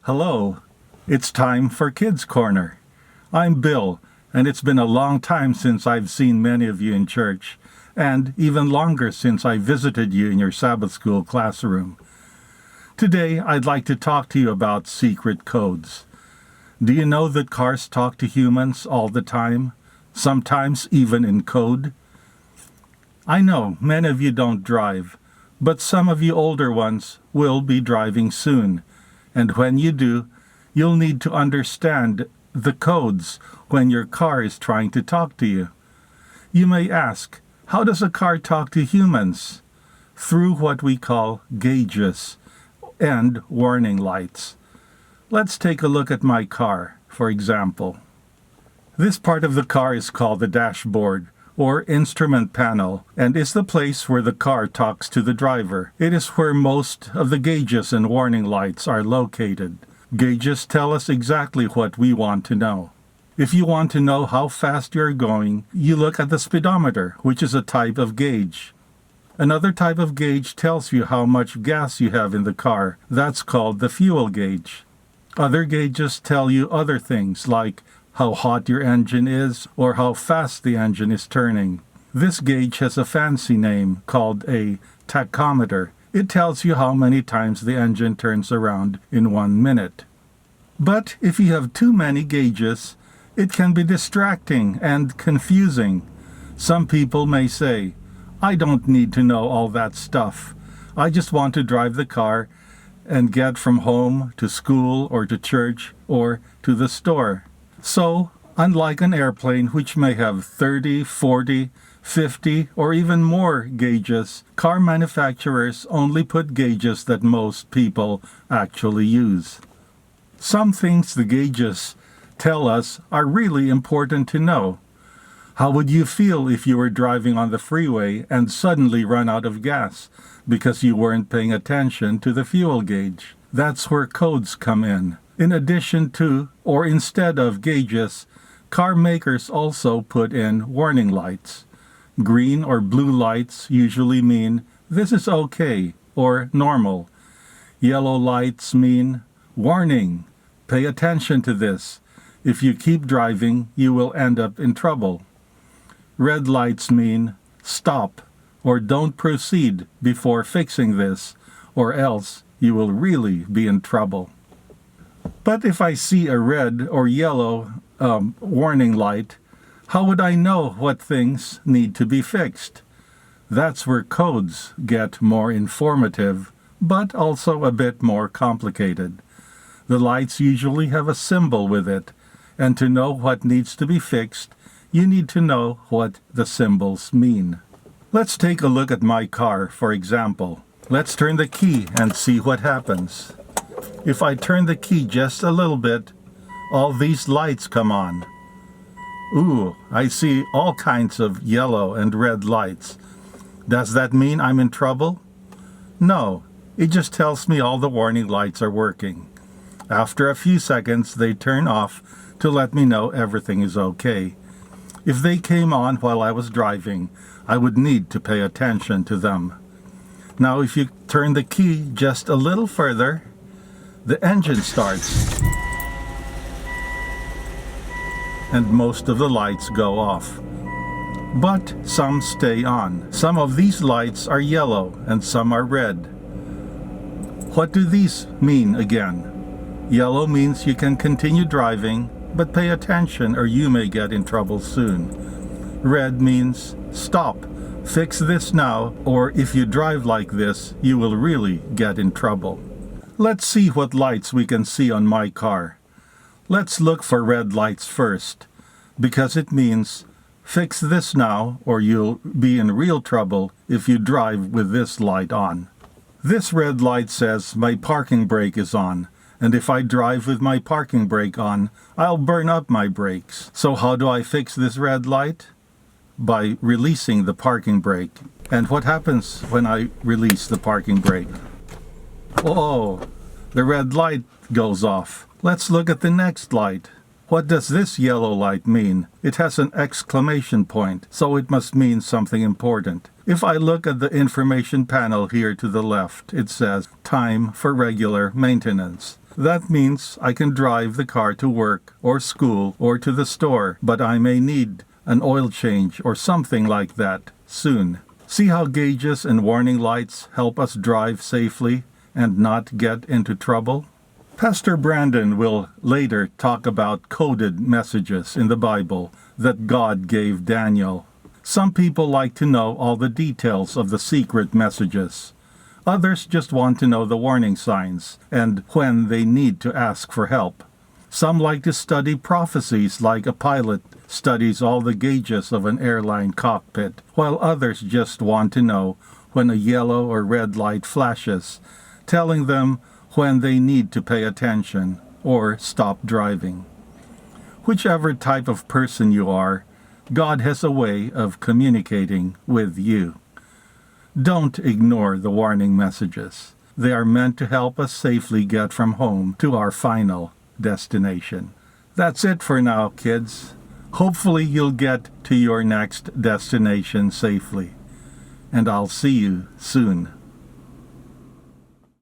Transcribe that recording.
Hello, it's time for Kids Corner. I'm Bill, and it's been a long time since I've seen many of you in church, and even longer since I visited you in your Sabbath school classroom. Today, I'd like to talk to you about secret codes. Do you know that cars talk to humans all the time, sometimes even in code? I know many of you don't drive, but some of you older ones will be driving soon. And when you do, you'll need to understand the codes when your car is trying to talk to you. You may ask, how does a car talk to humans? Through what we call gauges and warning lights. Let's take a look at my car, for example. This part of the car is called the dashboard, or instrument panel, and is the place where the car talks to the driver. It is where most of the gauges and warning lights are located. Gauges tell us exactly what we want to know. If you want to know how fast you're going, you look at the speedometer, which is a type of gauge. Another type of gauge tells you how much gas you have in the car. That's called the fuel gauge. Other gauges tell you other things, like how hot your engine is, or how fast the engine is turning. This gauge has a fancy name called a tachometer. It tells you how many times the engine turns around in 1 minute. But if you have too many gauges, it can be distracting and confusing. Some people may say, I don't need to know all that stuff. I just want to drive the car and get from home to school or to church or to the store. So, unlike an airplane which may have 30, 40, 50, or even more gauges, car manufacturers only put gauges that most people actually use. Some things the gauges tell us are really important to know. How would you feel if you were driving on the freeway and suddenly run out of gas because you weren't paying attention to the fuel gauge? That's where codes come in. In addition to, or instead of gauges, car makers also put in warning lights. Green or blue lights usually mean, this is okay, or normal. Yellow lights mean, warning, pay attention to this. If you keep driving, you will end up in trouble. Red lights mean, stop, or don't proceed before fixing this, or else you will really be in trouble. But if I see a red or yellow warning light, how would I know what things need to be fixed? That's where codes get more informative, but also a bit more complicated. The lights usually have a symbol with it, and to know what needs to be fixed, you need to know what the symbols mean. Let's take a look at my car, for example. Let's turn the key and see what happens. If I turn the key just a little bit, all these lights come on. Ooh, I see all kinds of yellow and red lights. Does that mean I'm in trouble? No, it just tells me all the warning lights are working. After a few seconds, they turn off to let me know everything is okay. If they came on while I was driving, I would need to pay attention to them. Now, if you turn the key just a little further, the engine starts, and most of the lights go off. But some stay on. Some of these lights are yellow and some are red. What do these mean again? Yellow means you can continue driving, but pay attention or you may get in trouble soon. Red means stop, fix this now, or if you drive like this, you will really get in trouble. Let's see what lights we can see on my car. Let's look for red lights first, because it means fix this now or you'll be in real trouble if you drive with this light on. This red light says my parking brake is on, and if I drive with my parking brake on, I'll burn up my brakes. So how do I fix this red light? By releasing the parking brake. And what happens when I release the parking brake? Oh, the red light goes off. Let's look at the next light. What does this yellow light mean? It has an exclamation point, so it must mean something important. If I look at the information panel here to the left, it says, time for regular maintenance. That means I can drive the car to work or school or to the store, but I may need an oil change or something like that soon. See how gauges and warning lights help us drive safely and not get into trouble? Pastor Brandon will later talk about coded messages in the Bible that God gave Daniel. Some people like to know all the details of the secret messages. Others just want to know the warning signs and when they need to ask for help. Some like to study prophecies like a pilot studies all the gauges of an airline cockpit, while others just want to know when a yellow or red light flashes, telling them when they need to pay attention or stop driving. Whichever type of person you are, God has a way of communicating with you. Don't ignore the warning messages. They are meant to help us safely get from home to our final destination. That's it for now, kids. Hopefully you'll get to your next destination safely. And I'll see you soon.